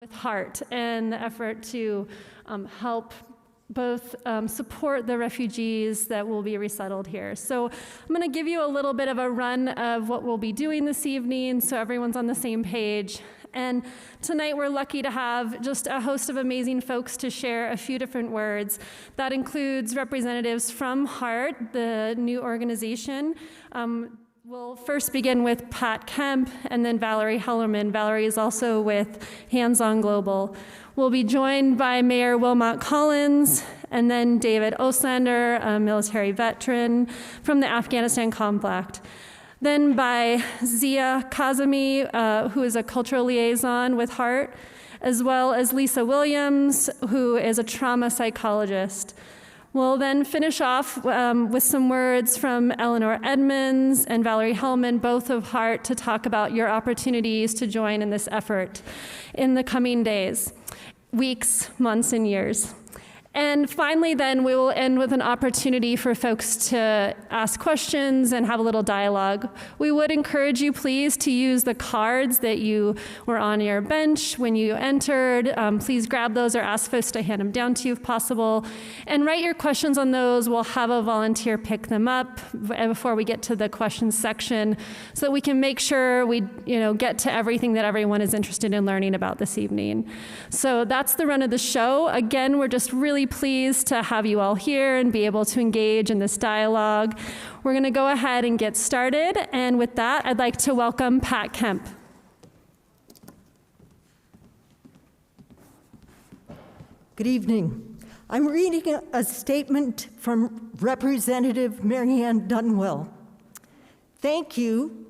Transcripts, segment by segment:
with heart and the effort to help both support the refugees that will be resettled here. So I'm going to give you a little bit of a run of what we'll be doing this evening so everyone's on the same page. And tonight we're lucky to have just a host of amazing folks to share a few different words. That includes representatives from HEART, the new organization. We'll first begin with Pat Kemp and then Valerie Hellerman. Valerie is also with Hands On Global. We'll be joined by Mayor Wilmot Collins and then David Oslander, a military veteran from the Afghanistan conflict. Then by Zia Kosumi, who is a cultural liaison with HEART, as well as Lisa Williams, who is a trauma psychologist. We'll then finish off with some words from Eleanor Edmonds and Valerie Hellman, both of HEART, to talk about your opportunities to join in this effort in the coming days, weeks, months, and years. And finally, then, we will end with an opportunity for folks to ask questions and have a little dialogue. We would encourage you, please, to use the cards that you were on your bench when you entered. Please grab those or ask folks to hand them down to you if possible. And write your questions on those. We'll have a volunteer pick them up before we get to the questions section so that we can make sure we get to everything that everyone is interested in learning about this evening. So that's the run of the show. Again, we're just really pleased to have you all here and be able to engage in this dialogue. We're going to go ahead and get started. And with that, I'd like to welcome Pat Kemp. Good evening. I'm reading a statement from Representative Marianne Dunwell. Thank you,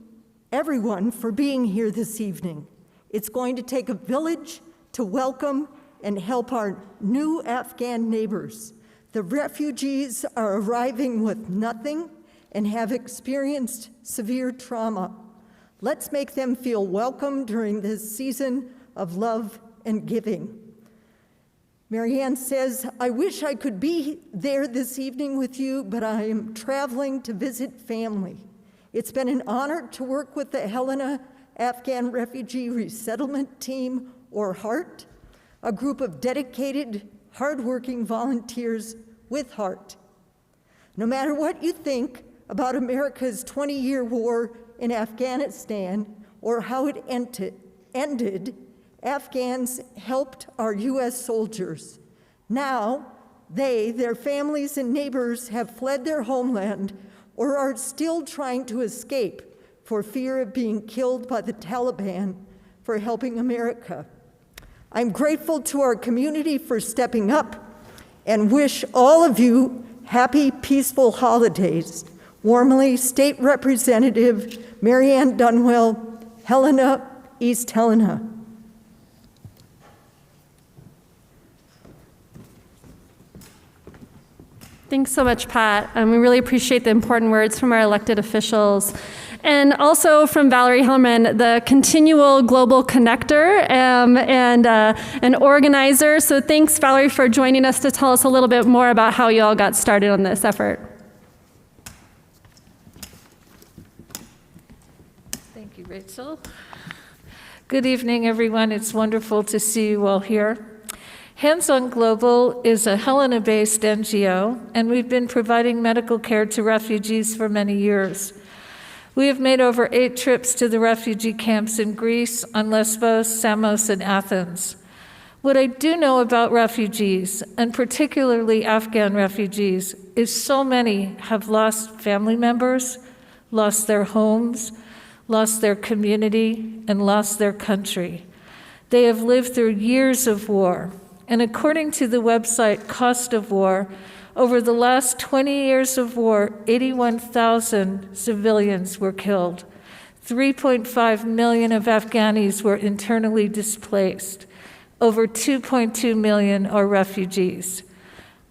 everyone, for being here this evening. It's going to take a village to welcome and help our new Afghan neighbors. The refugees are arriving with nothing and have experienced severe trauma. Let's make them feel welcome during this season of love and giving. Marianne says, I wish I could be there this evening with you, but I am traveling to visit family. It's been an honor to work with the Helena Afghan Refugee Resettlement Team, or HEART, a group of dedicated, hardworking volunteers with heart. No matter what you think about America's 20-year war in Afghanistan or how it ended, Afghans helped our U.S. soldiers. Now, their families and neighbors have fled their homeland or are still trying to escape for fear of being killed by the Taliban for helping America. I'm grateful to our community for stepping up and wish all of you happy, peaceful holidays. Warmly, State Representative Marianne Dunwell, Helena, East Helena. Thanks so much, Pat. We really appreciate the important words from our elected officials. And also from Valerie Hellman, the continual global connector and an organizer. So thanks, Valerie, for joining us to tell us a little bit more about how you all got started on this effort. Thank you, Rachel. Good evening, everyone. It's wonderful to see you all here. Hands On Global is a Helena-based NGO, and we've been providing medical care to refugees for many years. We have made over 8 trips to the refugee camps in Greece, on Lesbos, Samos, and Athens. What I do know about refugees, and particularly Afghan refugees, is so many have lost family members, lost their homes, lost their community, and lost their country. They have lived through years of war. And according to the website Cost of War, over the last 20 years of war, 81,000 civilians were killed. 3.5 million of Afghanis were internally displaced. Over 2.2 million are refugees.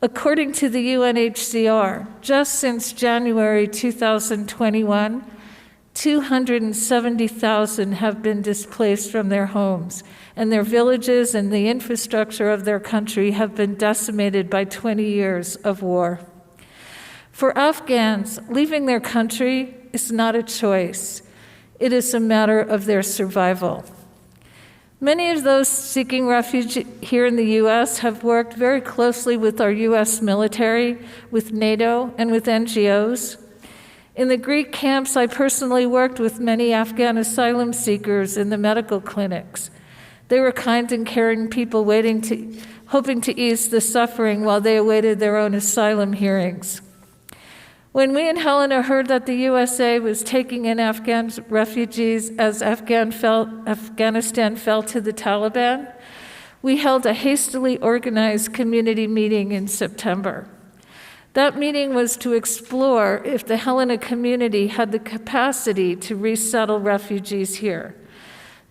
According to the UNHCR, just since January 2021, 270,000 have been displaced from their homes, and their villages and the infrastructure of their country have been decimated by 20 years of war. For Afghans, leaving their country is not a choice. It is a matter of their survival. Many of those seeking refuge here in the U.S. have worked very closely with our U.S. military, with NATO, and with NGOs. In the Greek camps, I personally worked with many Afghan asylum seekers in the medical clinics. They were kind and caring people hoping to ease the suffering while they awaited their own asylum hearings. When we in Helena heard that the USA was taking in Afghan refugees as Afghanistan fell to the Taliban, we held a hastily organized community meeting in September. That meeting was to explore if the Helena community had the capacity to resettle refugees here.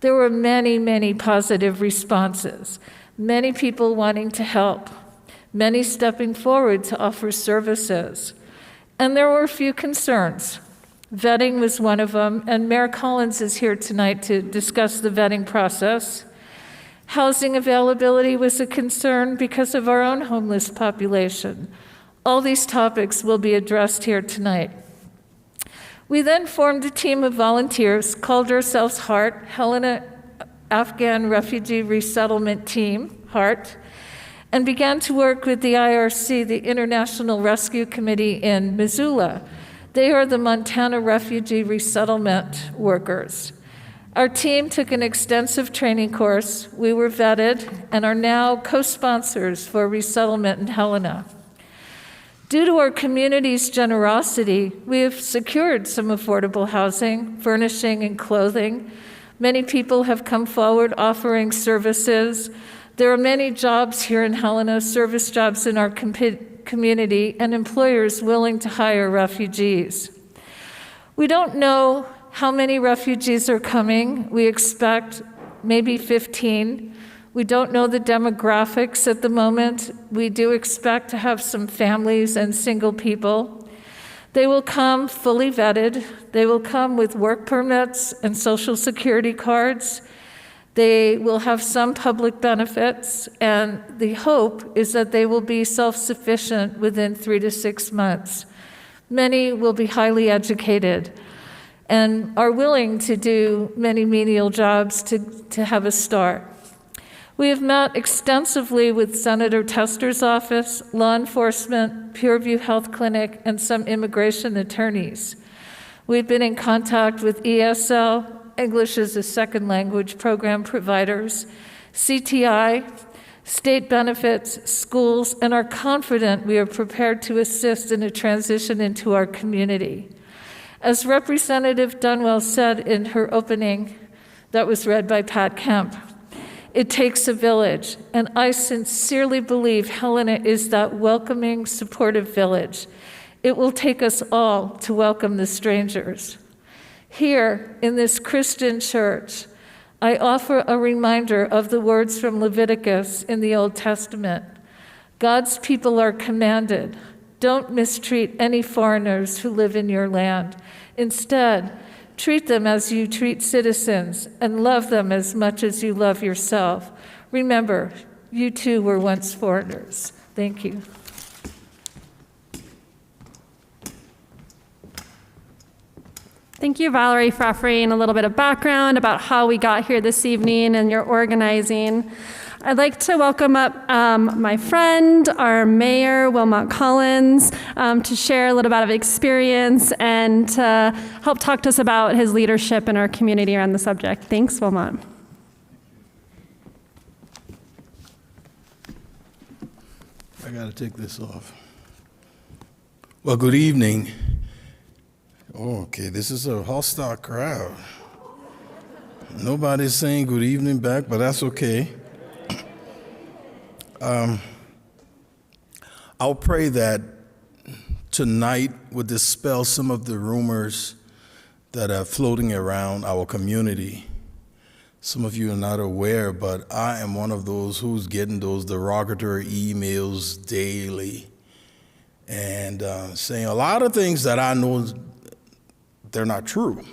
There were many, many positive responses, many people wanting to help, many stepping forward to offer services. And there were a few concerns. Vetting was one of them, and Mayor Collins is here tonight to discuss the vetting process. Housing availability was a concern because of our own homeless population. All these topics will be addressed here tonight. We then formed a team of volunteers, called ourselves HEART, Helena Afghan Refugee Resettlement Team, HEART, and began to work with the IRC, the International Rescue Committee in Missoula. They are the Montana Refugee Resettlement workers. Our team took an extensive training course. We were vetted and are now co-sponsors for resettlement in Helena. Due to our community's generosity, we have secured some affordable housing, furnishing, and clothing. Many people have come forward offering services. There are many jobs here in Helena, service jobs in our community, and employers willing to hire refugees. We don't know how many refugees are coming. We expect maybe 15. We don't know the demographics at the moment. We do expect to have some families and single people. They will come fully vetted. They will come with work permits and Social Security cards. They will have some public benefits, and the hope is that they will be self-sufficient within 3 to 6 months. Many will be highly educated and are willing to do many menial jobs to have a start. We have met extensively with Senator Tester's office, law enforcement, Pureview Health Clinic, and some immigration attorneys. We've been in contact with ESL, English as a Second Language program providers, CTI, state benefits, schools, and are confident we are prepared to assist in a transition into our community. As Representative Dunwell said in her opening, that was read by Pat Kemp, it takes a village, and I sincerely believe Helena is that welcoming, supportive village. It will take us all to welcome the strangers. Here, in this Christian church, I offer a reminder of the words from Leviticus in the Old Testament. God's people are commanded, don't mistreat any foreigners who live in your land. Instead, treat them as you treat citizens and love them as much as you love yourself. Remember, you too were once foreigners. Thank you. Thank you, Valerie, for offering a little bit of background about how we got here this evening and your organizing. I'd like to welcome up my friend, our mayor, Wilmot Collins, to share a little bit of experience and to help talk to us about his leadership in our community around the subject. Thanks, Wilmot. I gotta take this off. Well, good evening. Okay, this is a hostile crowd. Nobody's saying good evening back, but that's okay. I'll pray that tonight would dispel some of the rumors that are floating around our community. Some of you are not aware, but I am one of those who's getting those derogatory emails daily and saying a lot of things that I know they're not true.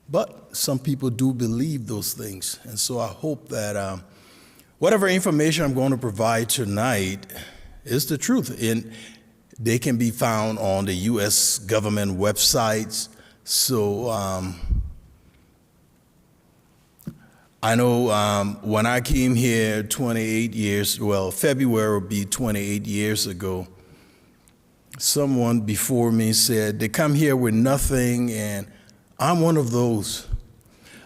But some people do believe those things. And so I hope that whatever information I'm going to provide tonight is the truth. And they can be found on the U.S. government websites. So I know when I came here February will be 28 years ago, someone before me said they come here with nothing, and I'm one of those.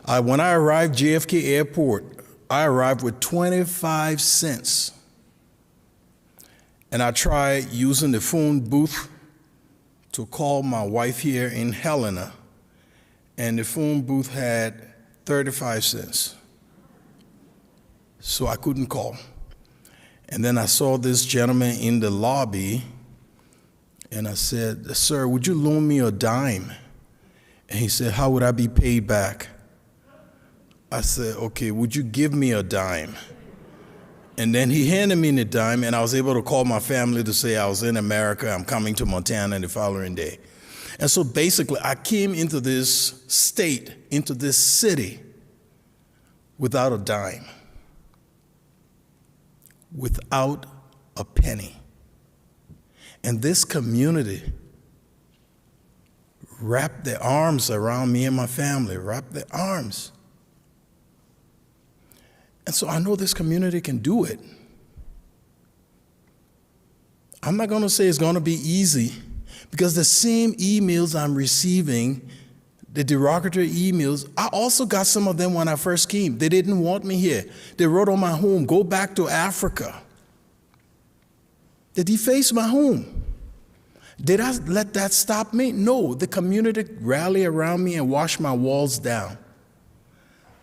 When I arrived JFK Airport, I arrived with 25 cents. And I tried using the phone booth to call my wife here in Helena, and the phone booth had 35 cents. So I couldn't call. And then I saw this gentleman in the lobby, and I said, "Sir, would you loan me a dime?" And he said, "How would I be paid back?" I said, "Okay, would you give me a dime?" And then he handed me the dime, and I was able to call my family to say I was in America, I'm coming to Montana the following day. And so basically, I came into this state, into this city, without a dime, without a penny. And this community wrapped their arms around me and my family, wrapped their arms. And so I know this community can do it. I'm not going to say it's going to be easy, because the same emails I'm receiving, the derogatory emails, I also got some of them when I first came. They didn't want me here. They wrote on my home, "Go back to Africa." They defaced my home. Did I let that stop me? No, the community rallied around me and washed my walls down.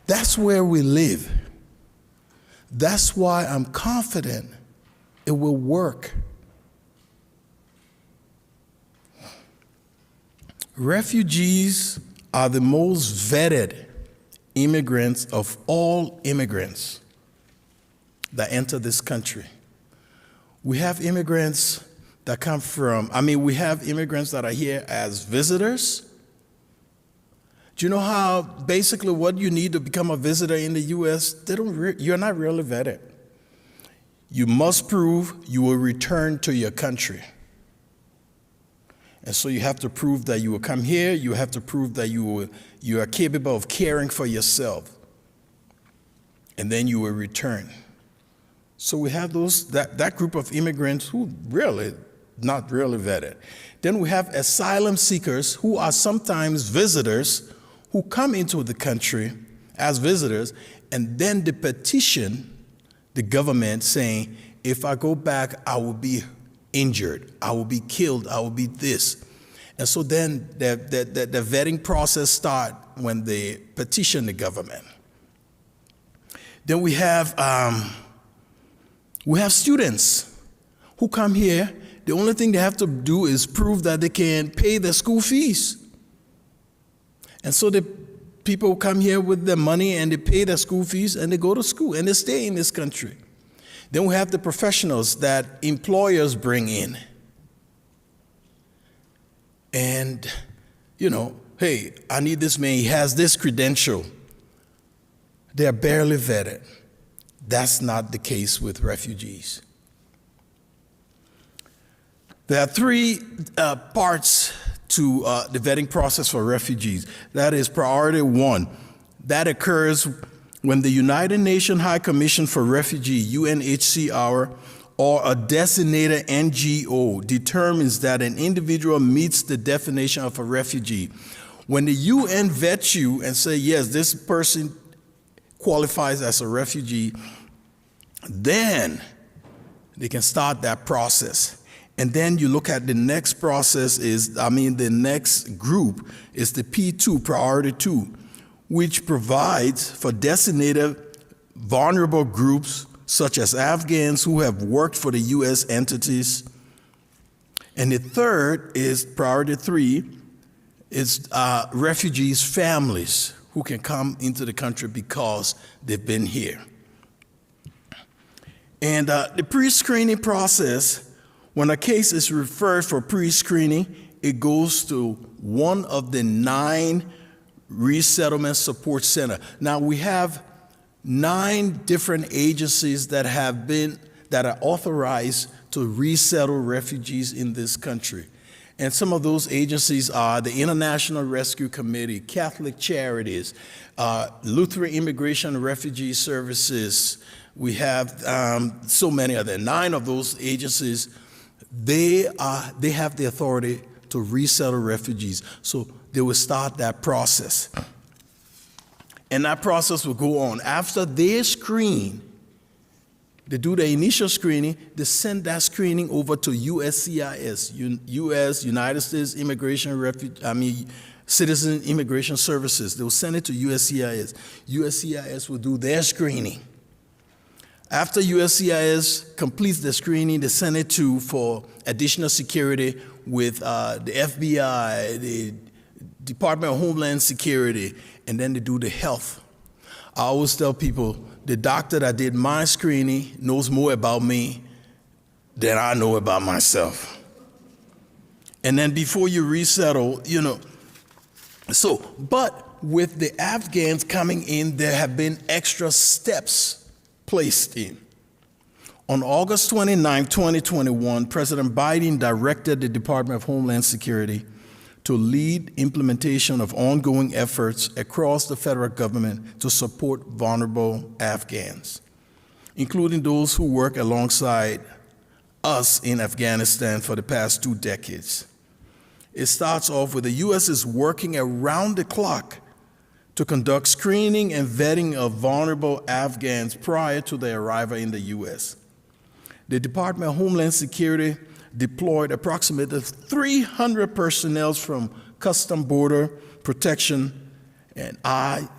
That's where we live. That's why I'm confident it will work. Refugees are the most vetted immigrants of all immigrants that enter this country. We have immigrants that come from, we have immigrants that are here as visitors. Do you know how basically what you need to become a visitor in the U.S.? You're not really vetted. You must prove you will return to your country. And so you have to prove that you will come here. You have to prove that you are capable of caring for yourself. And then you will return. So we have that group of immigrants who really not really vetted. Then we have asylum seekers who are sometimes visitors who come into the country as visitors, and then they petition the government saying, "If I go back, I will be injured, I will be killed, I will be this." And so then the vetting process starts when they petition the government. Then we have students who come here. The only thing they have to do is prove that they can pay their school fees. And so the people come here with their money and they pay their school fees and they go to school and they stay in this country. Then we have the professionals that employers bring in. And, hey, I need this man, he has this credential. They are barely vetted. That's not the case with refugees. There are three parts to the vetting process for refugees. That is priority one. That occurs when the United Nations High Commission for Refugees, UNHCR, or a designated NGO determines that an individual meets the definition of a refugee. When the UN vets you and say, yes, this person qualifies as a refugee, then they can start that process. And then you look at the next process the next group is the P2, priority 2, which provides for designated vulnerable groups such as Afghans who have worked for the U.S. entities. And the third is priority 3, is refugees' families who can come into the country because they've been here. And the pre-screening process, when a case is referred for pre-screening, it goes to one of the 9 resettlement support centers. Now we have 9 different agencies that are authorized to resettle refugees in this country. And some of those agencies are the International Rescue Committee, Catholic Charities, Lutheran Immigration and Refugee Services. We have so many of them. 9 of those agencies, they have the authority to resettle refugees. So they will start that process. And that process will go on. After they screen, they do the initial screening, they send that screening over to USCIS, U.S. United States Citizen Immigration Services. They will send it to USCIS. USCIS will do their screening. After USCIS completes the screening, they send it for additional security with the FBI, the Department of Homeland Security, and then they do the health. I always tell people, the doctor that did my screening knows more about me than I know about myself. And then before you resettle, but with the Afghans coming in, there have been extra steps placed in. On August 29, 2021, President Biden directed the Department of Homeland Security to lead implementation of ongoing efforts across the federal government to support vulnerable Afghans, including those who work alongside us in Afghanistan for the past 2 decades. It starts off with the U.S. is working around the clock to conduct screening and vetting of vulnerable Afghans prior to their arrival in the U.S. The Department of Homeland Security deployed approximately 300 personnel from Custom Border Protection and ICE,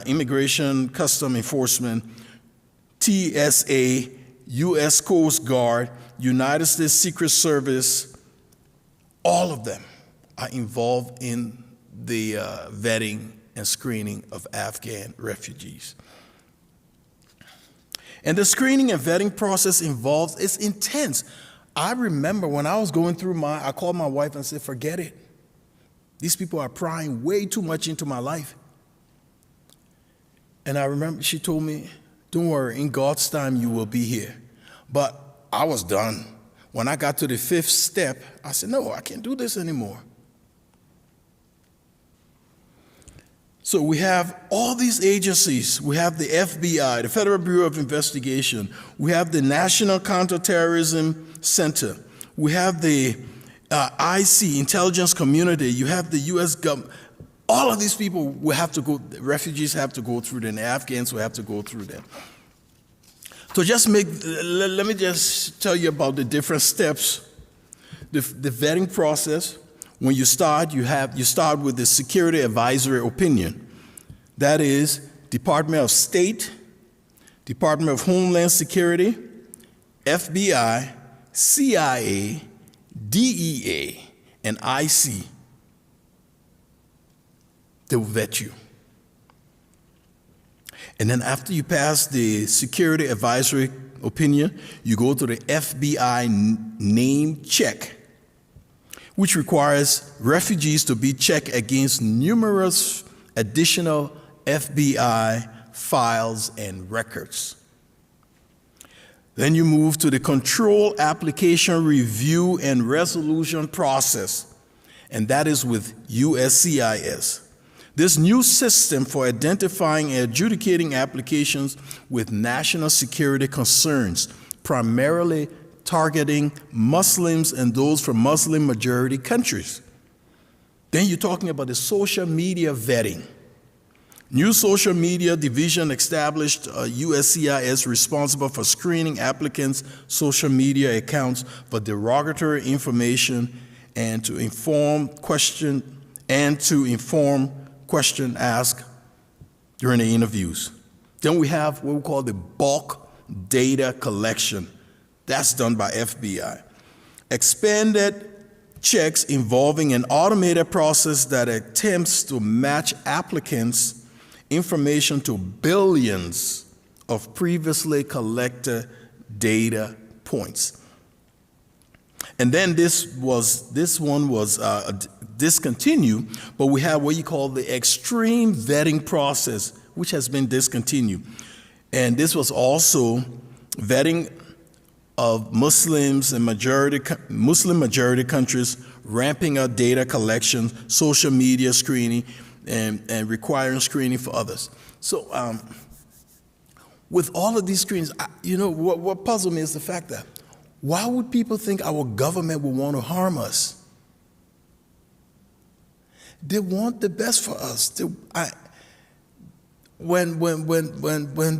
Immigration Custom Enforcement, TSA, U.S. Coast Guard, United States Secret Service. All of them are involved in the vetting and screening of Afghan refugees. And the screening and vetting process it's intense. I remember when I was going through I called my wife and said, forget it. These people are prying way too much into my life. And I remember she told me, don't worry, in God's time you will be here. But I was done. When I got to the 5th step, I said, no, I can't do this anymore. So we have all these agencies. We have the FBI, the Federal Bureau of Investigation. We have the National Counterterrorism Center. We have the IC, Intelligence Community. You have the U.S. government. All of these people will have to go, refugees have to go through them. The Afghans will have to go through them. So let me just tell you about the different steps. The vetting process. When you start, you start with the security advisory opinion. That is Department of State, Department of Homeland Security, FBI, CIA, DEA, and IC. They will vet you. And then after you pass the security advisory opinion, you go to the FBI name check, which requires refugees to be checked against numerous additional FBI files and records. Then you move to the control application review and resolution process, and that is with USCIS. This new system for identifying and adjudicating applications with national security concerns, primarily targeting Muslims and those from Muslim-majority countries. Then you're talking about the social media vetting. New social media division established USCIS responsible for screening applicants' social media accounts for derogatory information and to inform question asked during the interviews. Then we have what we call the bulk data collection. That's done by FBI. Expanded checks involving an automated process that attempts to match applicants' information to billions of previously collected data points. And then this one was discontinued, but we have what you call the extreme vetting process, which has been discontinued. And this was also vetting of Muslims and Muslim majority countries ramping up data collection, social media screening, and requiring screening for others. So with all of these screens, what puzzled me is the fact that why would people think our government would want to harm us? They want the best for us. When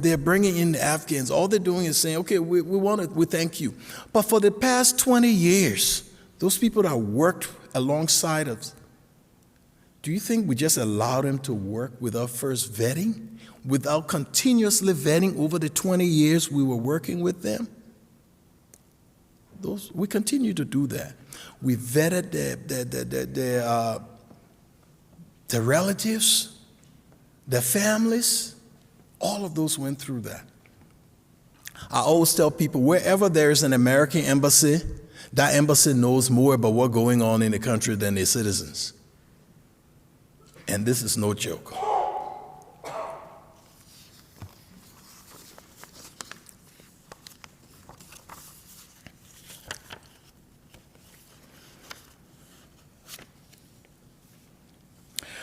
they're bringing in the Afghans, all they're doing is saying, okay, we thank you. But for the past 20 years, those people that worked alongside us, do you think we just allowed them to work without first vetting, without continuously vetting over the 20 years we were working with them? We continue to do that. We vetted their relatives, their families, all of those went through that. I always tell people, wherever there is an American embassy, that embassy knows more about what's going on in the country than their citizens. And this is no joke.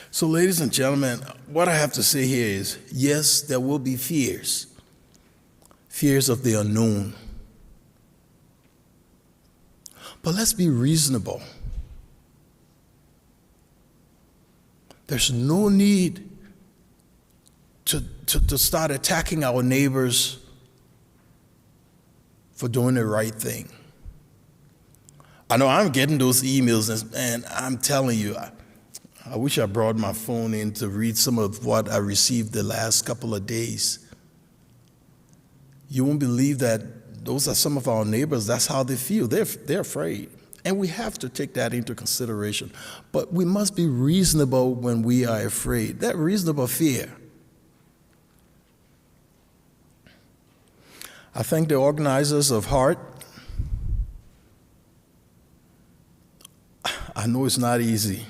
So, ladies and gentlemen, what I have to say here is, yes, there will be fears of the unknown. But let's be reasonable. There's no need to start attacking our neighbors for doing the right thing. I know I'm getting those emails, and I'm telling you, I wish I brought my phone in to read some of what I received the last couple of days. You won't believe that those are some of our neighbors. That's how they feel. They're afraid. And we have to take that into consideration. But we must be reasonable when we are afraid. That reasonable fear. I thank the organizers of HEART. I know it's not easy.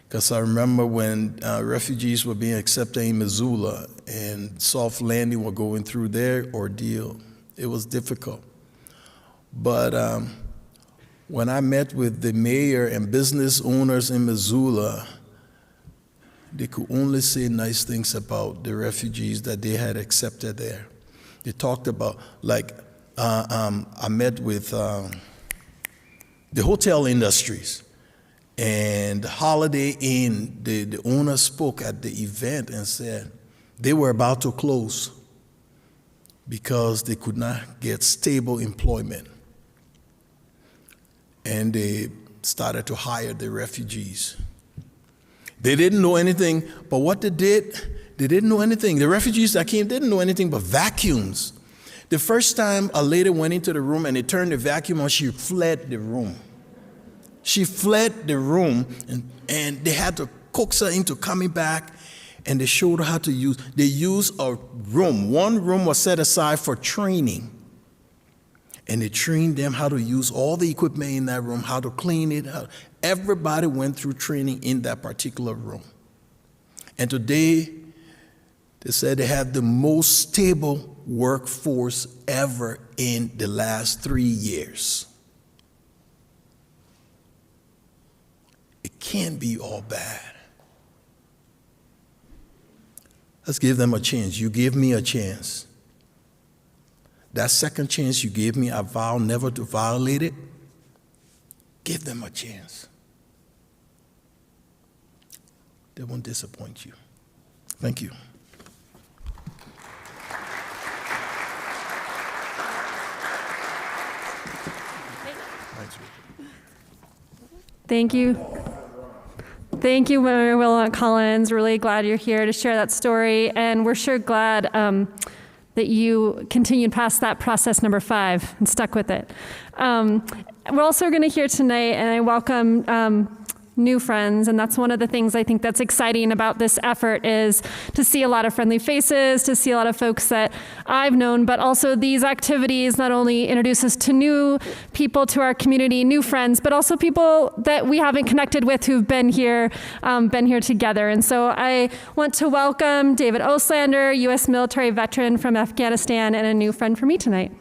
Because I remember when refugees were being accepted in Missoula and soft landing were going through their ordeal. It was difficult. But when I met with the mayor and business owners in Missoula, they could only say nice things about the refugees that they had accepted there. They talked about, I met with the hotel industries. And Holiday Inn, the owner spoke at the event and said they were about to close because they could not get stable employment. And they started to hire the refugees. They didn't know anything, but what they didn't know anything. The refugees that came didn't know anything but vacuums. The first time a lady went into the room and they turned the vacuum on, she fled the room. She fled the room, and they had to coax her into coming back, and they showed her how to use. They used a room. One room was set aside for training, and they trained them how to use all the equipment in that room, how to clean it. Everybody went through training in that particular room. And today, they said they have the most stable workforce ever in the last 3 years. It can't be all bad. Let's give them a chance. You gave me a chance. That second chance you gave me, I vow never to violate it. Give them a chance. They won't disappoint you. Thank you. Thank you. Thank you, Mayor Wilmot Collins. Really glad you're here to share that story. And we're sure glad that you continued past that process number 5 and stuck with it. We're also going to hear tonight, and I welcome new friends, and that's one of the things I think that's exciting about this effort is to see a lot of friendly faces, to see a lot of folks that I've known, but also these activities not only introduce us to new people to our community, new friends, but also people that we haven't connected with who've been here together. And so I want to welcome David Oslander, U.S. military veteran from Afghanistan, and a new friend for me tonight.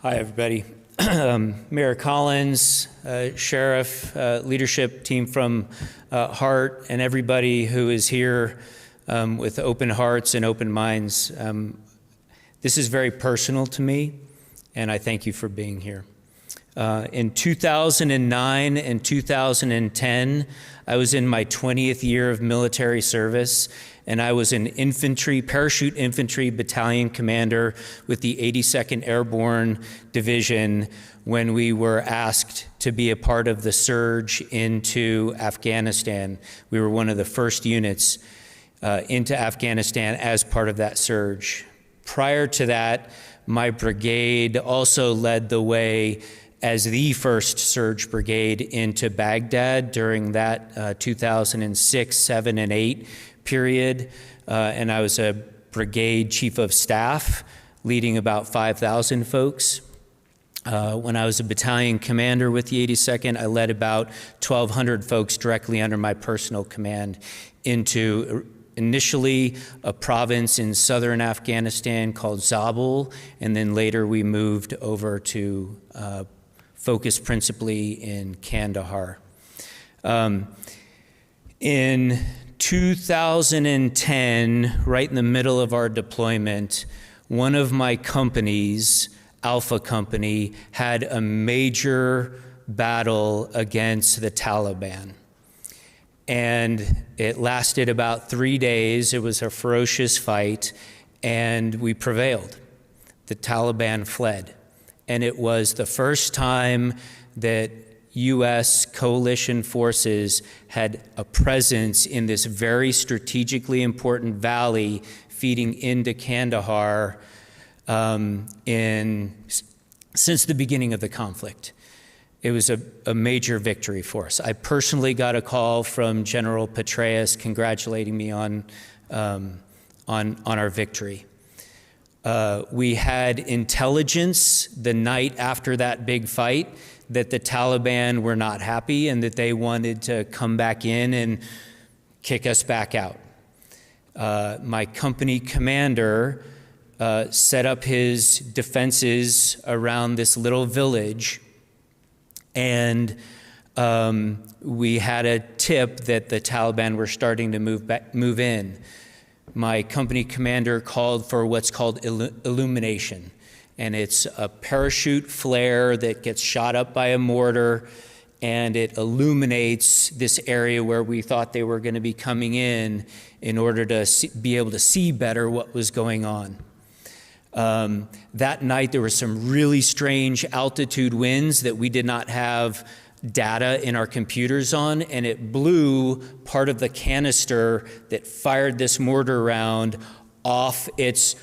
Hi, everybody. Mayor Collins, Sheriff, leadership team from Heart, and everybody who is here with open hearts and open minds. This is very personal to me, and I thank you for being here. In 2009 and 2010, I was in my 20th year of military service, and I was an parachute infantry battalion commander with the 82nd Airborne Division when we were asked to be a part of the surge into Afghanistan. We were one of the first units into Afghanistan as part of that surge. Prior to that, my brigade also led the way as the first surge brigade into Baghdad during that 2006, 7, and 8 period. And I was a brigade chief of staff leading about 5,000 folks. When I was a battalion commander with the 82nd, I led about 1,200 folks directly under my personal command into initially a province in southern Afghanistan called Zabul, and then later we moved over to focus principally in Kandahar. In 2010, right in the middle of our deployment, one of my companies, Alpha Company, had a major battle against the Taliban. And it lasted about 3 days. It was a ferocious fight, and we prevailed. The Taliban fled. And it was the first time that U.S. coalition forces had a presence in this very strategically important valley feeding into Kandahar since the beginning of the conflict. It was a major victory for us. I personally got a call from General Petraeus congratulating me on our victory. We had intelligence the night after that big fight that the Taliban were not happy and that they wanted to come back in and kick us back out. My company commander set up his defenses around this little village, and we had a tip that the Taliban were starting to move in. My company commander called for what's called illumination, and it's a parachute flare that gets shot up by a mortar, and it illuminates this area where we thought they were going to be coming in order to be able to see better what was going on. That night, there were some really strange altitude winds that we did not have data in our computers on, and it blew part of the canister that fired this mortar round off its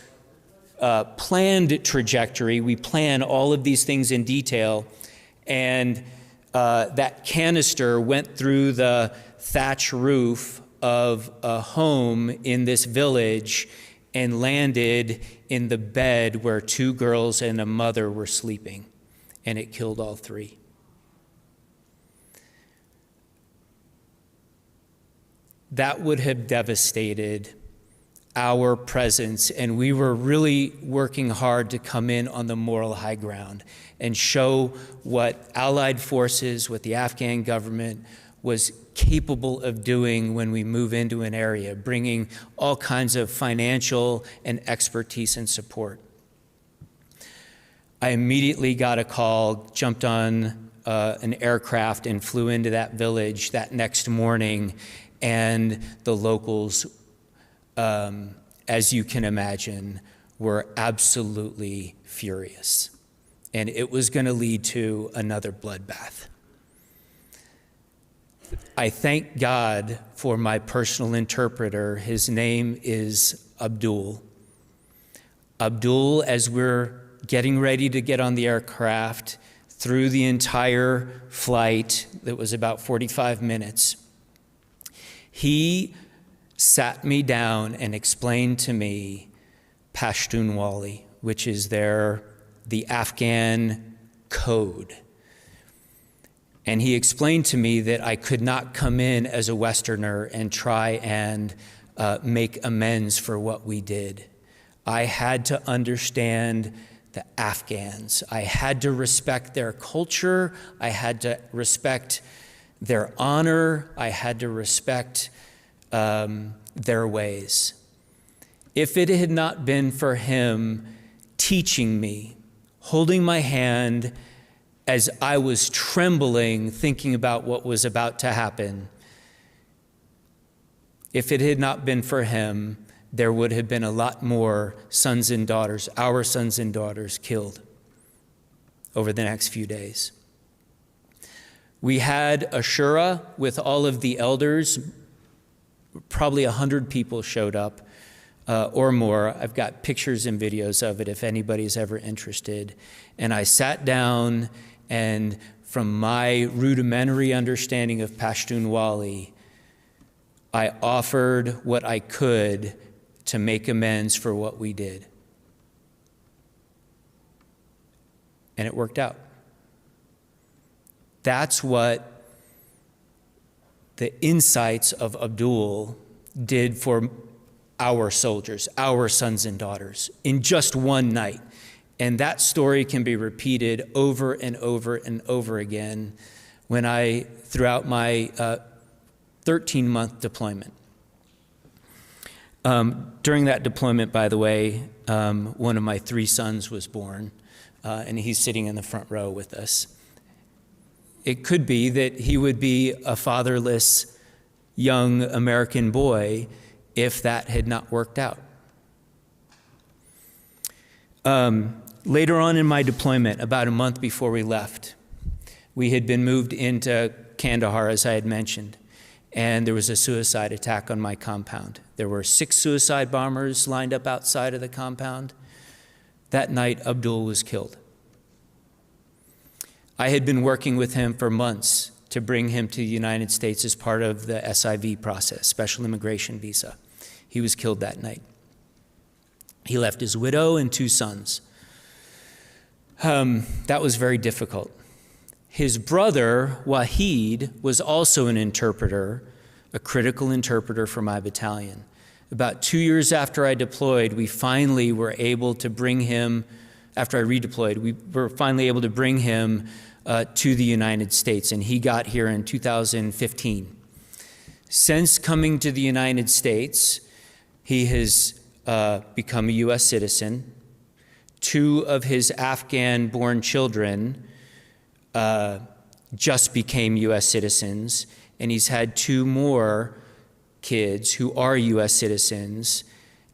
planned trajectory. We plan all of these things in detail, and that canister went through the thatch roof of a home in this village and landed in the bed where 2 girls and a mother were sleeping, and it killed all 3. That would have devastated our presence, and we were really working hard to come in on the moral high ground and show what Allied forces, what the Afghan government was capable of doing when we move into an area, bringing all kinds of financial and expertise and support. I immediately got a call, jumped on an aircraft and flew into that village that next morning, and the locals, as you can imagine, were absolutely furious. And it was going to lead to another bloodbath. I thank God for my personal interpreter. His name is Abdul. Abdul, as we're getting ready to get on the aircraft, through the entire flight that was about 45 minutes, he sat me down and explained to me Pashtunwali, which is the Afghan code. And he explained to me that I could not come in as a Westerner and try and make amends for what we did. I had to understand the Afghans. I had to respect their culture. I had to respect their honor. I had to respect their ways. If it had not been for him teaching me, holding my hand as I was trembling, thinking about what was about to happen, if it had not been for him, there would have been a lot more sons and daughters, our sons and daughters, killed over the next few days. We had a shura with all of the elders. Probably 100 people showed up or more. I've got pictures and videos of it if anybody's ever interested. And I sat down, and from my rudimentary understanding of Pashtunwali, I offered what I could to make amends for what we did. And it worked out. That's what the insights of Abdul did for our soldiers, our sons and daughters, in just one night. And that story can be repeated over and over and over again throughout my 13-month deployment. During that deployment, by the way, one of my 3 sons was born, and he's sitting in the front row with us. It could be that he would be a fatherless young American boy if that had not worked out. Later on in my deployment, about a month before we left, we had been moved into Kandahar, as I had mentioned, and there was a suicide attack on my compound. There were 6 suicide bombers lined up outside of the compound. That night, Abdul was killed. I had been working with him for months to bring him to the United States as part of the SIV process, Special Immigration Visa. He was killed that night. He left his widow and 2 sons. That was very difficult. His brother, Waheed, was also an interpreter, a critical interpreter for my battalion. About 2 years after I deployed, we finally were able to bring him, after I redeployed, we were finally able to bring him to the United States, and he got here in 2015. Since coming to the United States, he has become a U.S. citizen. 2 of his Afghan-born children just became U.S. citizens, and he's had 2 more kids who are U.S. citizens,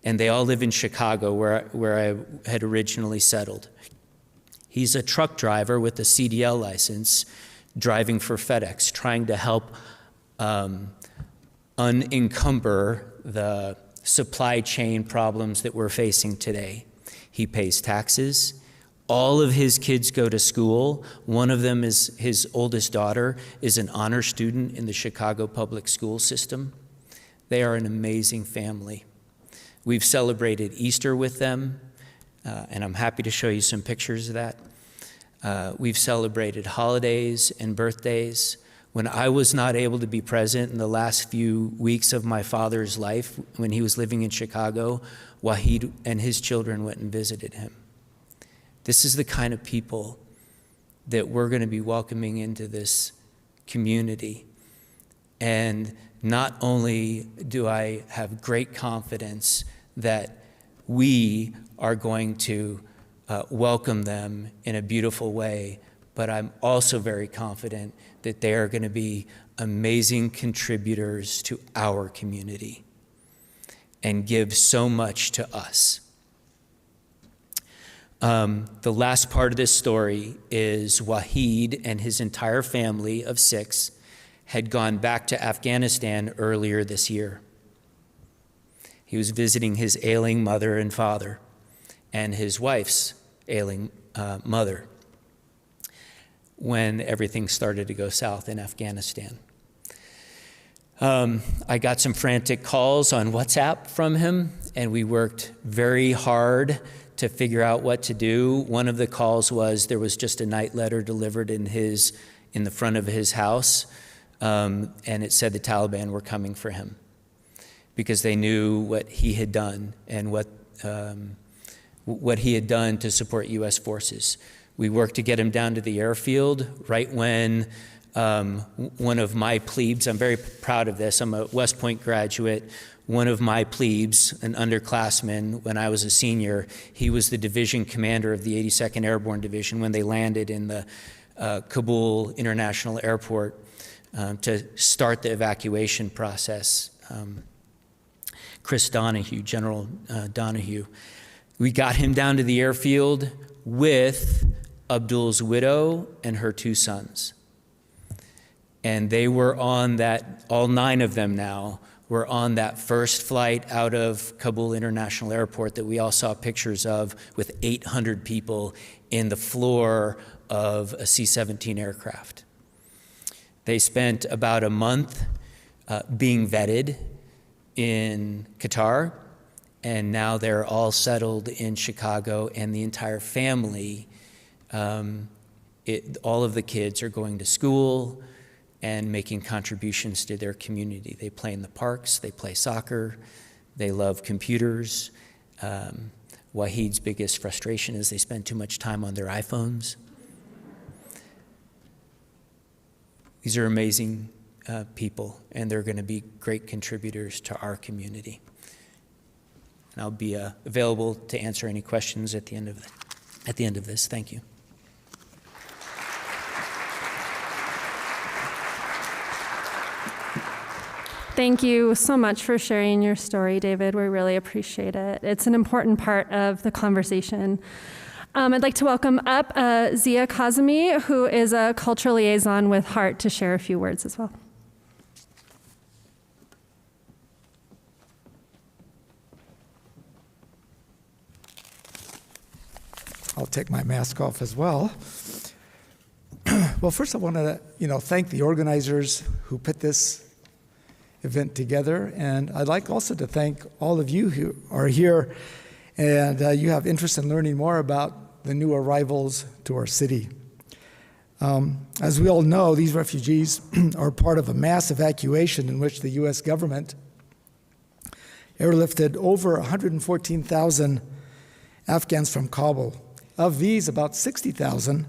and they all live in Chicago, where I had originally settled. He's a truck driver with a CDL license, driving for FedEx, trying to help unencumber the supply chain problems that we're facing today. He pays taxes. All of his kids go to school. One of them is his oldest daughter, is an honor student in the Chicago public school system. They are an amazing family. We've celebrated Easter with them, and I'm happy to show you some pictures of that. We've celebrated holidays and birthdays. When I was not able to be present in the last few weeks of my father's life, when he was living in Chicago, Waheed and his children went and visited him. This is the kind of people that we're going to be welcoming into this community. And not only do I have great confidence that we are going to welcome them in a beautiful way, but I'm also very confident that they are going to be amazing contributors to our community and give so much to us. The last part of this story is Waheed and his entire family of 6 had gone back to Afghanistan earlier this year. He was visiting his ailing mother and father and his wife's ailing mother when everything started to go south in Afghanistan. I got some frantic calls on WhatsApp from him, and we worked very hard to figure out what to do. One of the calls was there was just a night letter delivered in the front of his house, and it said the Taliban were coming for him because they knew what he had done and what what he had done to support U.S. forces. We worked to get him down to the airfield right when one of my plebes, I'm very proud of this, I'm a West Point graduate, one of my plebes, an underclassman, when I was a senior, he was the division commander of the 82nd Airborne Division when they landed in the Kabul International Airport to start the evacuation process. Chris Donahue, General Donahue. We got him down to the airfield with Abdul's widow and her 2 sons. And they were on that, all 9 of them now, were on that first flight out of Kabul International Airport that we all saw pictures of with 800 people in the floor of a C-17 aircraft. They spent about a month being vetted in Qatar, and now they're all settled in Chicago, and the entire family, all of the kids are going to school and making contributions to their community. They play in the parks, they play soccer, they love computers. Waheed's biggest frustration is they spend too much time on their iPhones. These are amazing people, and they're going to be great contributors to our community. And I'll be available to answer any questions at the end of this. Thank you. Thank you so much for sharing your story, David. We really appreciate it. It's an important part of the conversation. I'd like to welcome up Zia Kosumi, who is a cultural liaison with Heart, to share a few words as well. I'll take my mask off as well. Well, first I want to, thank the organizers who put this event together, and I'd like also to thank all of you who are here and you have interest in learning more about the new arrivals to our city. As we all know, these refugees are part of a mass evacuation in which the U.S. government airlifted over 114,000 Afghans from Kabul. Of these, about 60,000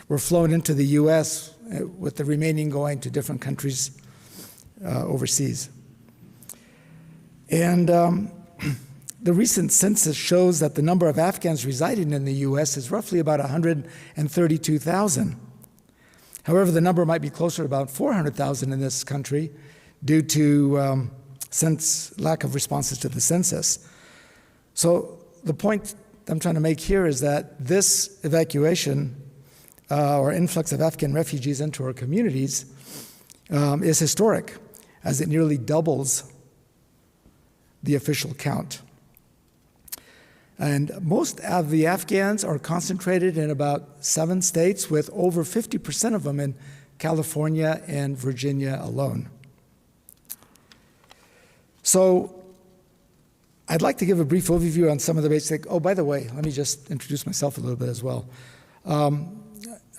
were flown into the U.S., with the remaining going to different countries overseas. And the recent census shows that the number of Afghans residing in the U.S. is roughly about 132,000. However, the number might be closer to about 400,000 in this country due to lack of responses to the census. So the point I'm trying to make here is that this evacuation or influx of Afghan refugees into our communities is historic, as it nearly doubles the official count. And most of the Afghans are concentrated in about 7 states, with over 50% of them in California and Virginia alone. So I'd like to give a brief overview on some of the basic, by the way, let me just introduce myself a little bit as well.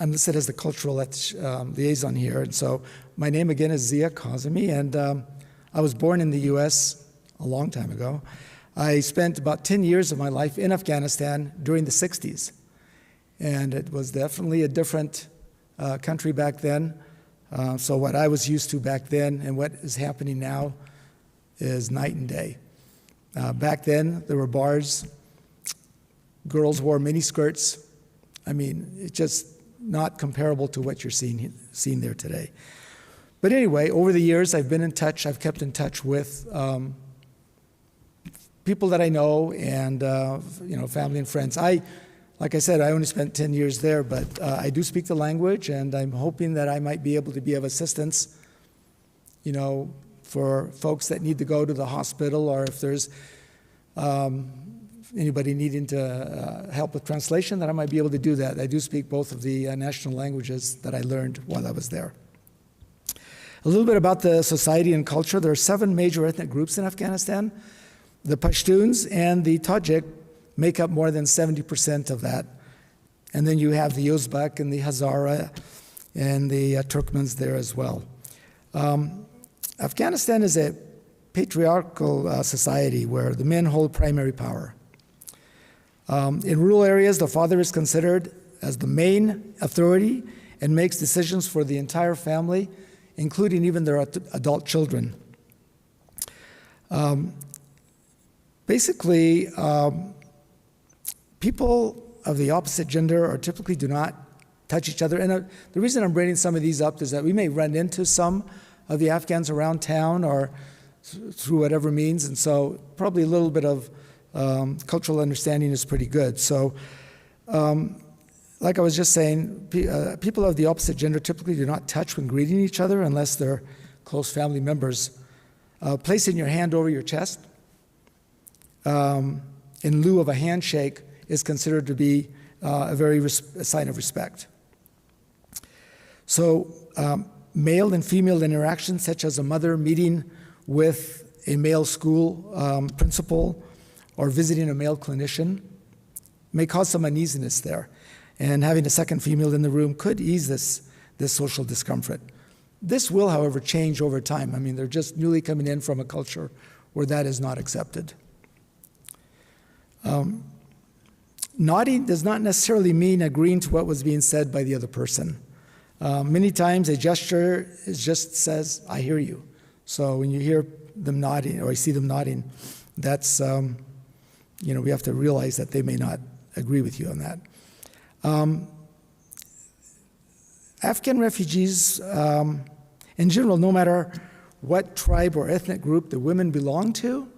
I'm listed as the cultural liaison here, and so my name again is Zia Kosumi, and I was born in the U.S. a long time ago. I spent about 10 years of my life in Afghanistan during the 60s, and it was definitely a different country back then. So what I was used to back then and what is happening now is night and day. Back then, there were bars, girls wore miniskirts. I mean, it's just not comparable to what you're seeing there today. But anyway, over the years, I've kept in touch with people that I know and family and friends. Like I said, I only spent 10 years there, but I do speak the language, and I'm hoping that I might be able to be of assistance, for folks that need to go to the hospital, or if there's anybody needing to help with translation, that I might be able to do that. I do speak both of the national languages that I learned while I was there. A little bit about the society and culture. There are 7 major ethnic groups in Afghanistan. The Pashtuns and the Tajik make up more than 70% of that. And then you have the Uzbek and the Hazara and the Turkmens there as well. Afghanistan is a patriarchal society where the men hold primary power. In rural areas, the father is considered as the main authority and makes decisions for the entire family, including even their adult children. Basically, people of the opposite gender are typically do not touch each other. And the reason I'm bringing some of these up is that we may run into some of the Afghans around town or through whatever means, and so probably a little bit of cultural understanding is pretty good. So, like I was just saying, people of the opposite gender typically do not touch when greeting each other unless they're close family members. Placing your hand over your chest in lieu of a handshake is considered to be a sign of respect. So, male and female interactions, such as a mother meeting with a male school principal or visiting a male clinician, may cause some uneasiness there. And having a second female in the room could ease this social discomfort. This will, however, change over time. I mean, they're just newly coming in from a culture where that is not accepted. Nodding does not necessarily mean agreeing to what was being said by the other person. Many times a gesture just says, I hear you. So when you hear them nodding or you see them nodding, that's, we have to realize that they may not agree with you on that. Afghan refugees, in general, no matter what tribe or ethnic group the women belong to,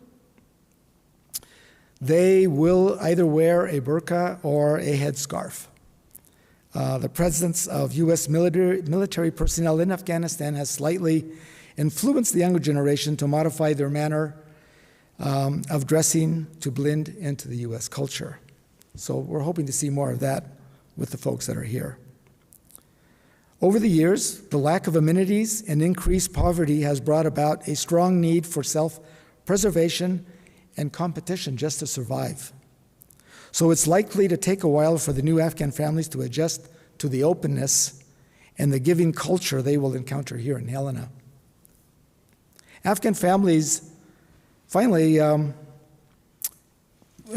they will either wear a burqa or a headscarf. The presence of U.S. military personnel in Afghanistan has slightly influenced the younger generation to modify their manner of dressing to blend into the U.S. culture. So we're hoping to see more of that with the folks that are here. Over the years, the lack of amenities and increased poverty has brought about a strong need for self-preservation and competition just to survive. So it's likely to take a while for the new Afghan families to adjust to the openness and the giving culture they will encounter here in Helena. Afghan families, finally,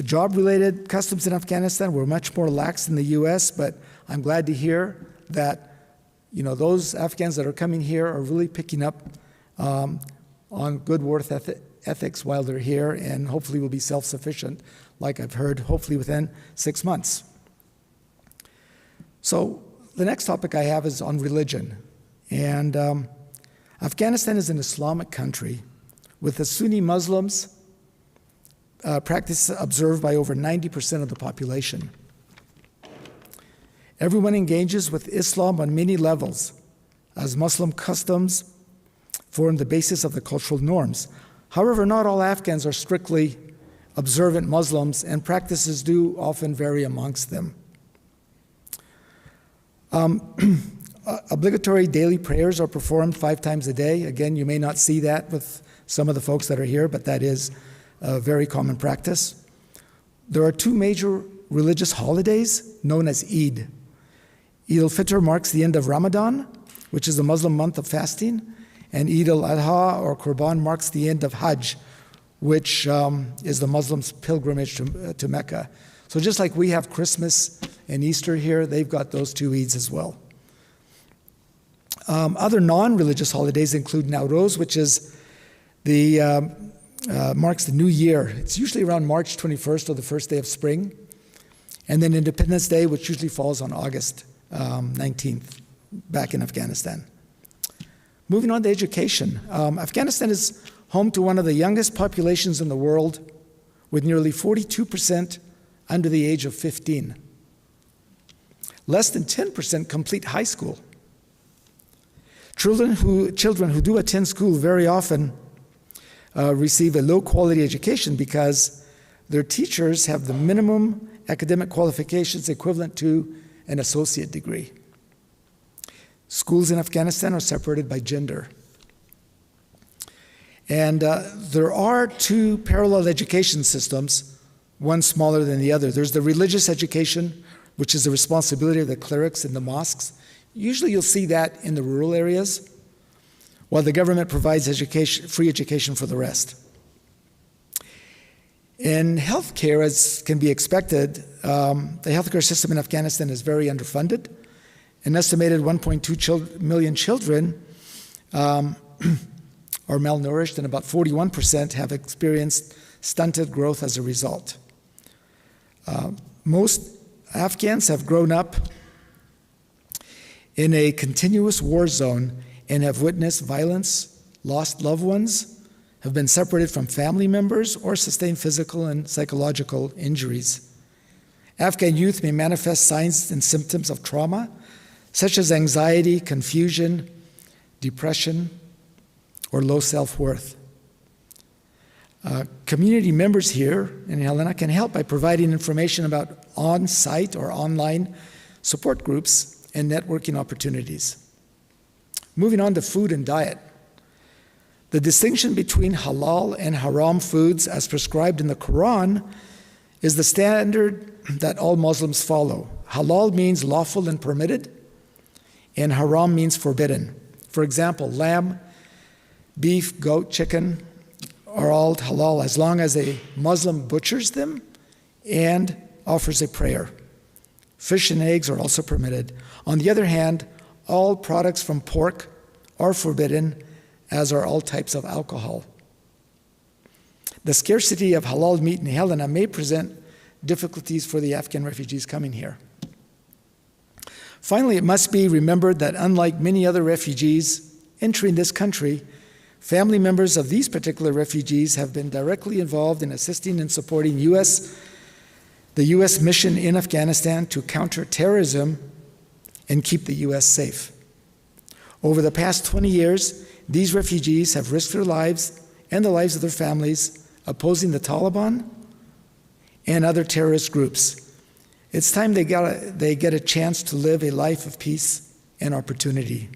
job-related customs in Afghanistan were much more lax than the U.S., but I'm glad to hear that those Afghans that are coming here are really picking up on good work ethics while they're here, and hopefully will be self-sufficient, like I've heard, hopefully within 6 months. So the next topic I have is on religion. And Afghanistan is an Islamic country with the Sunni Muslims practice observed by over 90% of the population. Everyone engages with Islam on many levels, as Muslim customs form the basis of the cultural norms. However, not all Afghans are strictly observant Muslims, and practices do often vary amongst them. Obligatory daily prayers are performed 5 times a day. Again, you may not see that with some of the folks that are here, but that is a very common practice. There are 2 major religious holidays known as Eid. Eid al-Fitr marks the end of Ramadan, which is the Muslim month of fasting, and Eid al-Adha or Qurban marks the end of Hajj, which is the Muslims' pilgrimage to Mecca. So just like we have Christmas and Easter here, they've got those 2 Eids as well. Other non-religious holidays include Nowruz, which is marks the new year. It's usually around March 21st or the first day of spring. And then Independence Day, which usually falls on August 19th, back in Afghanistan. Moving on to education. Afghanistan is home to one of the youngest populations in the world, with nearly 42% under the age of 15. Less than 10% complete high school. Children who do attend school very often receive a low-quality education because their teachers have the minimum academic qualifications equivalent to an associate degree. Schools in Afghanistan are separated by gender. And there are 2 parallel education systems, one smaller than the other. There's the religious education, which is the responsibility of the clerics in the mosques. Usually you'll see that in the rural areas, while the government provides free education for the rest. In healthcare, as can be expected, the healthcare system in Afghanistan is very underfunded. An estimated 1.2 million children are malnourished, and about 41% have experienced stunted growth as a result. Most Afghans have grown up in a continuous war zone and have witnessed violence, lost loved ones, have been separated from family members, or sustained physical and psychological injuries. Afghan youth may manifest signs and symptoms of trauma, such as anxiety, confusion, depression, or low self-worth. Community members here in Helena can help by providing information about on-site or online support groups and networking opportunities. Moving on to food and diet. The distinction between halal and haram foods as prescribed in the Quran is the standard that all Muslims follow. Halal means lawful and permitted, and haram means forbidden. For example, lamb, beef, goat, chicken are all halal as long as a Muslim butchers them and offers a prayer. Fish and eggs are also permitted. On the other hand, all products from pork are forbidden, as are all types of alcohol. The scarcity of halal meat in Helena may present difficulties for the Afghan refugees coming here. Finally, it must be remembered that unlike many other refugees entering this country, family members of these particular refugees have been directly involved in assisting and supporting the U.S. mission in Afghanistan to counter terrorism and keep the U.S. safe. Over the past 20 years, these refugees have risked their lives and the lives of their families opposing the Taliban and other terrorist groups. It's time they get a chance to live a life of peace and opportunity.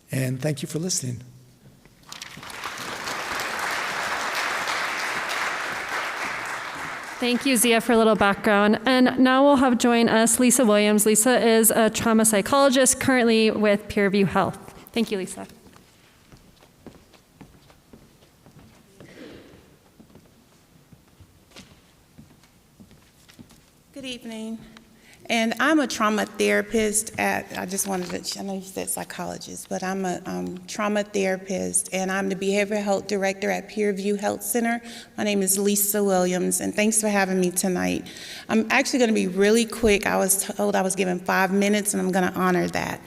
And thank you for listening. Thank you, Zia, for a little background. And now we'll have join us Lisa Williams. Lisa is a trauma psychologist currently with Peerview Health. Thank you, Lisa. Good evening. And I'm a trauma therapist I just wanted to, I know you said psychologist, but I'm a trauma therapist, and I'm the behavioral health director at Peerview Health Center. My name is Lisa Williams, and thanks for having me tonight. I'm actually going to be really quick. I was told I was given 5 minutes, and I'm going to honor that.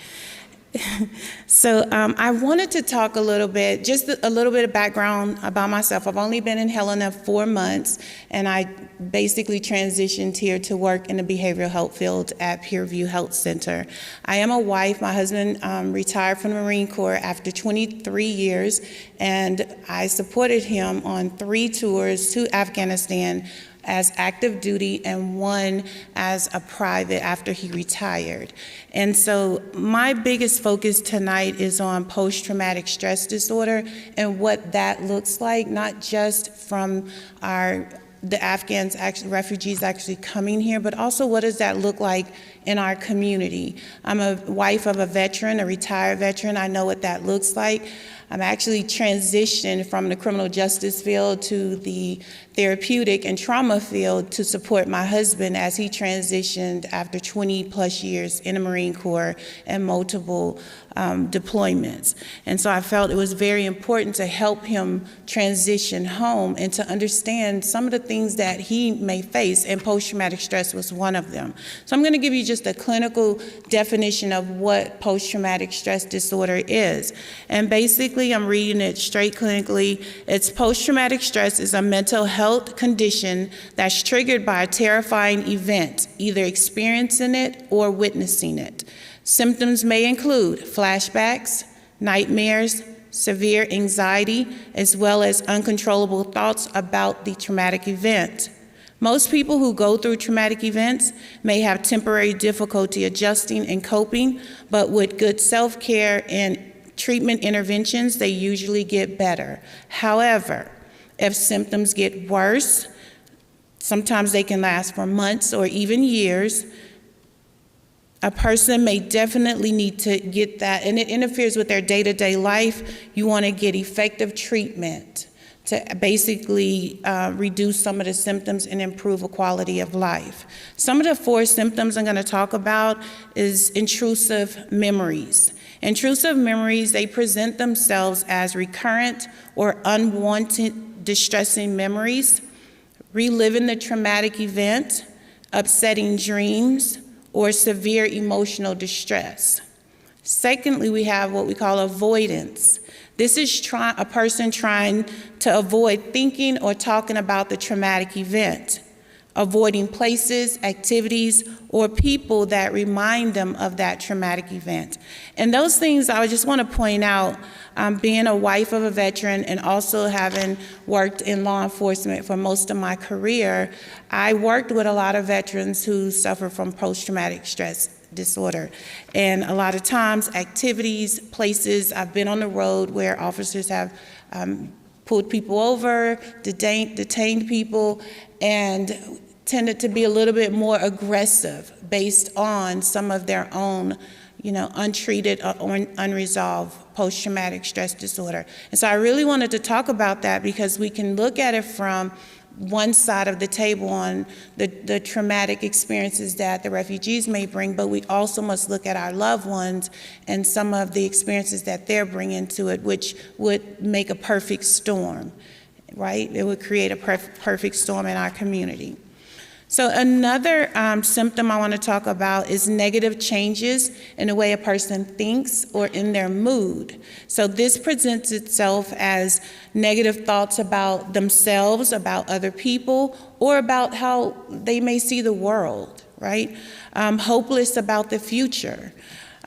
So I wanted to talk a little bit, just a little bit of background about myself. I've only been in Helena 4 months, and I basically transitioned here to work in the behavioral health field at Peerview Health Center. I am a wife. My husband retired from the Marine Corps after 23 years, and I supported him on 3 tours to Afghanistan as active duty and 1 as a private after he retired. And so my biggest focus tonight is on post-traumatic stress disorder and what that looks like, not just from the Afghans, refugees actually coming here, but also what does that look like in our community. I'm a wife of a veteran, a retired veteran. I know what that looks like. I'm actually transitioned from the criminal justice field to the therapeutic and trauma field to support my husband as he transitioned after 20 plus years in the Marine Corps and multiple deployments. And so I felt it was very important to help him transition home and to understand some of the things that he may face, and post-traumatic stress was one of them. So I'm going to give you just a clinical definition of what post-traumatic stress disorder is. And basically, I'm reading it straight clinically. It's post-traumatic stress is a mental health condition that's triggered by a terrifying event, either experiencing it or witnessing it. Symptoms may include flashbacks, nightmares, severe anxiety, as well as uncontrollable thoughts about the traumatic event. Most people who go through traumatic events may have temporary difficulty adjusting and coping, but with good self-care and treatment interventions, they usually get better. However, if symptoms get worse, sometimes they can last for months or even years, a person may definitely need to get that, and it interferes with their day-to-day life. You want to get effective treatment to basically reduce some of the symptoms and improve a quality of life. Some of the 4 symptoms I'm going to talk about is intrusive memories. Intrusive memories, they present themselves as recurrent or unwanted distressing memories, reliving the traumatic event, upsetting dreams, or severe emotional distress. Secondly, we have what we call avoidance. This is a person trying to avoid thinking or talking about the traumatic event, avoiding places, activities, or people that remind them of that traumatic event. And those things I just want to point out, being a wife of a veteran and also having worked in law enforcement for most of my career, I worked with a lot of veterans who suffer from post-traumatic stress disorder. And a lot of times, activities, places, I've been on the road where officers have pulled people over, detained people, and tended to be a little bit more aggressive based on some of their own, untreated or unresolved post-traumatic stress disorder. And so I really wanted to talk about that because we can look at it from one side of the table on the traumatic experiences that the refugees may bring, but we also must look at our loved ones and some of the experiences that they're bringing to it, which would make a perfect storm, right? It would create a perfect storm in our community. So another symptom I want to talk about is negative changes in the way a person thinks or in their mood. So this presents itself as negative thoughts about themselves, about other people, or about how they may see the world, right? Hopeless about the future.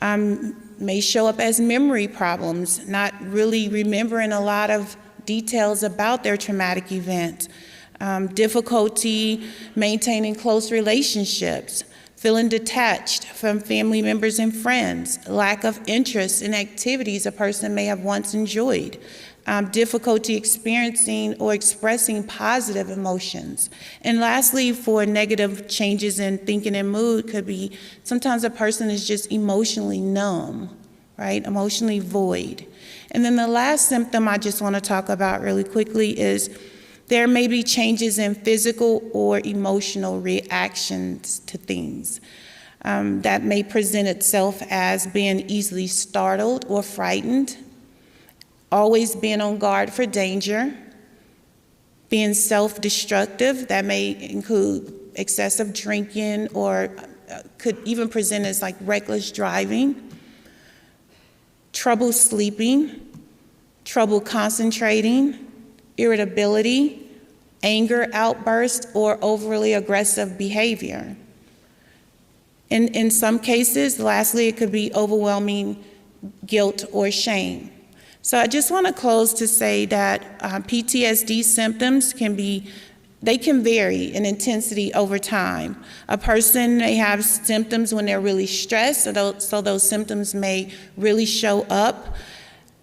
May show up as memory problems, not really remembering a lot of details about their traumatic event. Difficulty maintaining close relationships, feeling detached from family members and friends, lack of interest in activities a person may have once enjoyed, difficulty experiencing or expressing positive emotions. And lastly, for negative changes in thinking and mood could be sometimes a person is just emotionally numb, right? Emotionally void. And then the last symptom I just want to talk about really quickly is there may be changes in physical or emotional reactions to things. That may present itself as being easily startled or frightened, always being on guard for danger, being self-destructive. That may include excessive drinking or could even present as like reckless driving, trouble sleeping, trouble concentrating, irritability, anger outbursts, or overly aggressive behavior. In some cases, lastly, it could be overwhelming guilt or shame. So I just want to close to say that PTSD symptoms can vary in intensity over time. A person may have symptoms when they're really stressed, so those symptoms may really show up,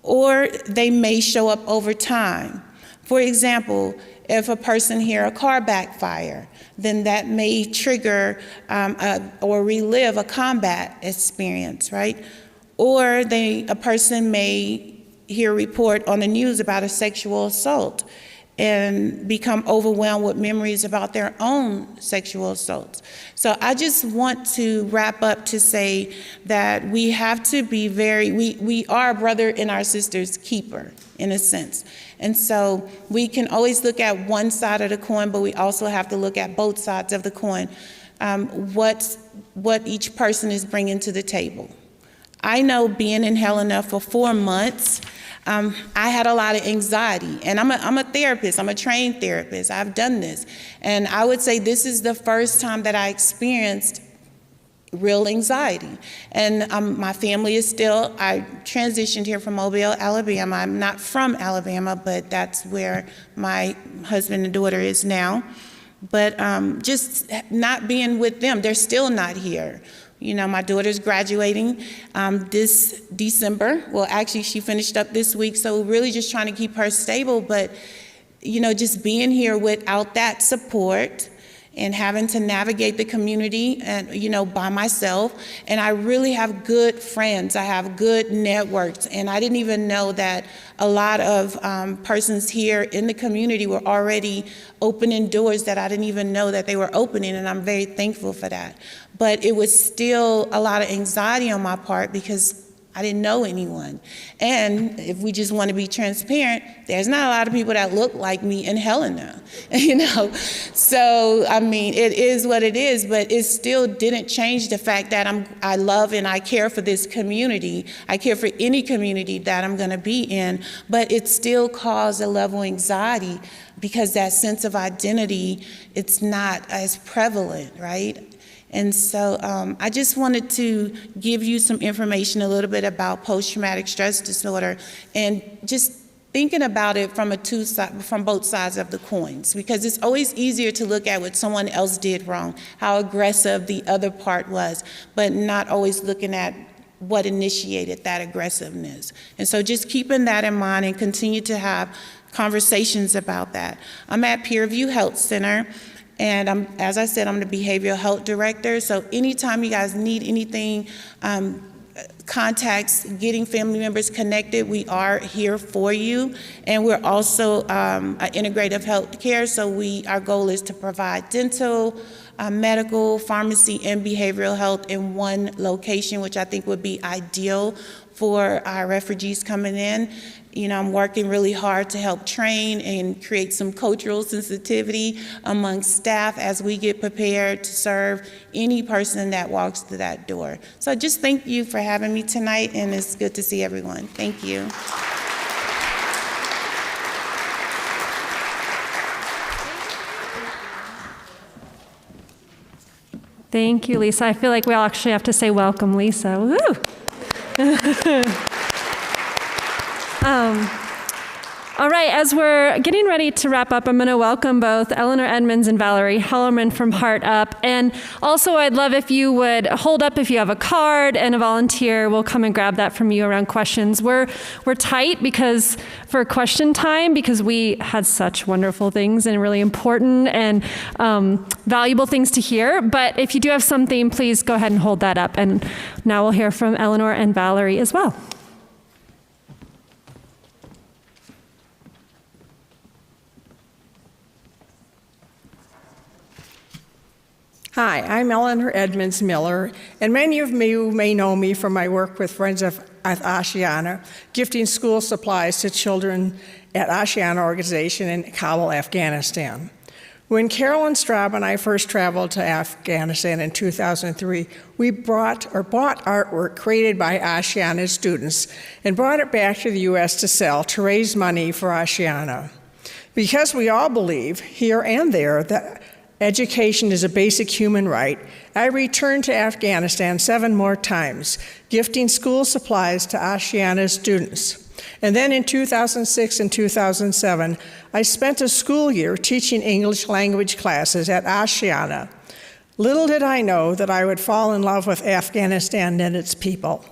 or they may show up over time. For example, if a person hears a car backfire, then that may trigger or relive a combat experience, right? Or a person may hear a report on the news about a sexual assault and become overwhelmed with memories about their own sexual assaults. So I just want to wrap up to say that we have to be we are a brother and our sister's keeper, in a sense. And so we can always look at one side of the coin, but we also have to look at both sides of the coin, what each person is bringing to the table. I know being in Helena for 4 months, I had a lot of anxiety, and I'm a therapist, I'm a trained therapist, I've done this. And I would say this is the first time that I experienced real anxiety. And my family is I transitioned here from Mobile, Alabama. I'm not from Alabama, but that's where my husband and daughter is now. But just not being with them, they're still not here. My daughter's graduating this December. Well, actually, she finished up this week, so really just trying to keep her stable. But, just being here without that support and having to navigate the community and, by myself. And I really have good friends. I have good networks. And I didn't even know that a lot of persons here in the community were already opening doors that I didn't even know that they were opening, and I'm very thankful for that. But it was still a lot of anxiety on my part because I didn't know anyone. And if we just want to be transparent, there's not a lot of people that look like me in Helena, So, it is what it is, but it still didn't change the fact that I love and I care for this community. I care for any community that I'm going to be in, but it still caused a level of anxiety because that sense of identity, it's not as prevalent, right? And so I just wanted to give you some information a little bit about post-traumatic stress disorder and just thinking about it from from both sides of the coins, because it's always easier to look at what someone else did wrong, how aggressive the other part was, but not always looking at what initiated that aggressiveness. And so just keeping that in mind and continue to have conversations about that. I'm at Peerview Health Center. And as I said, I'm the behavioral health director. So anytime you guys need anything, contacts, getting family members connected, we are here for you. And we're also integrative health care. So our goal is to provide dental, medical, pharmacy, and behavioral health in one location, which I think would be ideal for our refugees coming in. I'm working really hard to help train and create some cultural sensitivity among staff as we get prepared to serve any person that walks through that door. So just thank you for having me tonight, and it's good to see everyone. Thank you. Thank you, Lisa. I feel like we all actually have to say welcome, Lisa. Woo! All right, as we're getting ready to wrap up, I'm going to welcome both Eleanor Edmonds and Valerie Hellerman from Heart Up. And also, I'd love if you would hold up if you have a card, and a volunteer will come and grab that from you around questions. We're tight for question time because we had such wonderful things and really important and valuable things to hear. But if you do have something, please go ahead and hold that up. And now we'll hear from Eleanor and Valerie as well. Hi, I'm Eleanor Edmonds Miller, and many of you may know me from my work with Friends of Ashiana, gifting school supplies to children at Ashiana organization in Kabul, Afghanistan. When Carolyn Straub and I first traveled to Afghanistan in 2003, we bought artwork created by Ashiana students and brought it back to the U.S. to sell to raise money for Ashiana. Because we all believe, here and there, that education is a basic human right, I returned to Afghanistan 7 more times, gifting school supplies to Ashiana students. And then in 2006 and 2007, I spent a school year teaching English language classes at Ashiana. Little did I know that I would fall in love with Afghanistan and its people.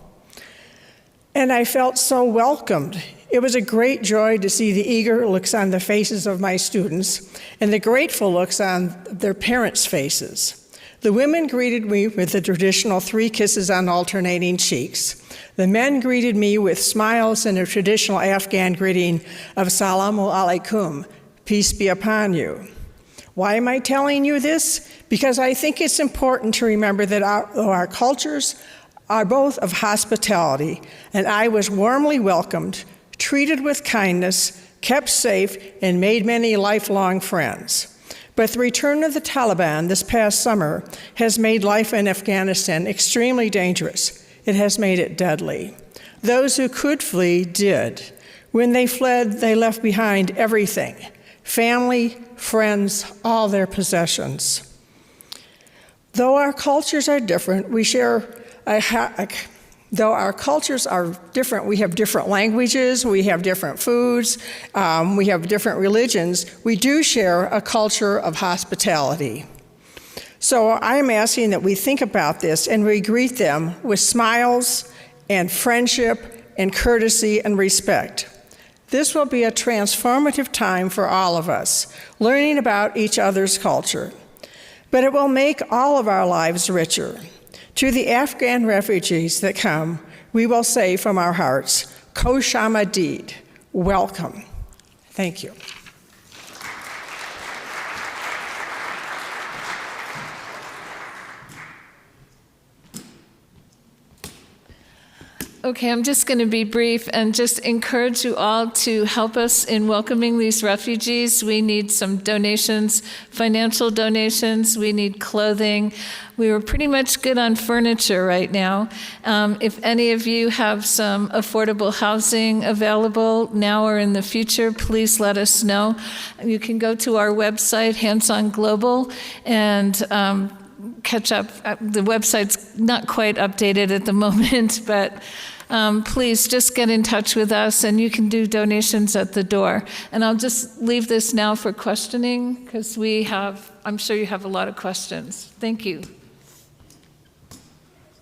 And I felt so welcomed. It was a great joy to see the eager looks on the faces of my students and the grateful looks on their parents' faces. The women greeted me with the traditional 3 kisses on alternating cheeks. The men greeted me with smiles and a traditional Afghan greeting of Salamu Alaikum, peace be upon you. Why am I telling you this? Because I think it's important to remember that our cultures are both of hospitality, and I was warmly welcomed, treated with kindness, kept safe, and made many lifelong friends. But the return of the Taliban this past summer has made life in Afghanistan extremely dangerous. It has made it deadly. Those who could flee did. When they fled, they left behind everything: family, friends, all their possessions. Though our cultures are different, we have different languages, we have different foods, we have different religions, we do share a culture of hospitality. So I'm asking that we think about this and we greet them with smiles and friendship and courtesy and respect. This will be a transformative time for all of us, learning about each other's culture. but it will make all of our lives richer. To the Afghan refugees that come, we will say from our hearts, Khosh Amadid, welcome. Thank you. Okay, I'm just going to be brief and just encourage you all to help us in welcoming these refugees. We need some donations, financial donations. We need clothing. We were pretty much good on furniture right now. If any of you have some affordable housing available now or in the future, please let us know. You can go to our website, Hands on Global, and catch up. The website's not quite updated at the moment, but please just get in touch with us, and you can do donations at the door. And I'll just leave this now for questioning, because I'm sure you have a lot of questions. Thank you.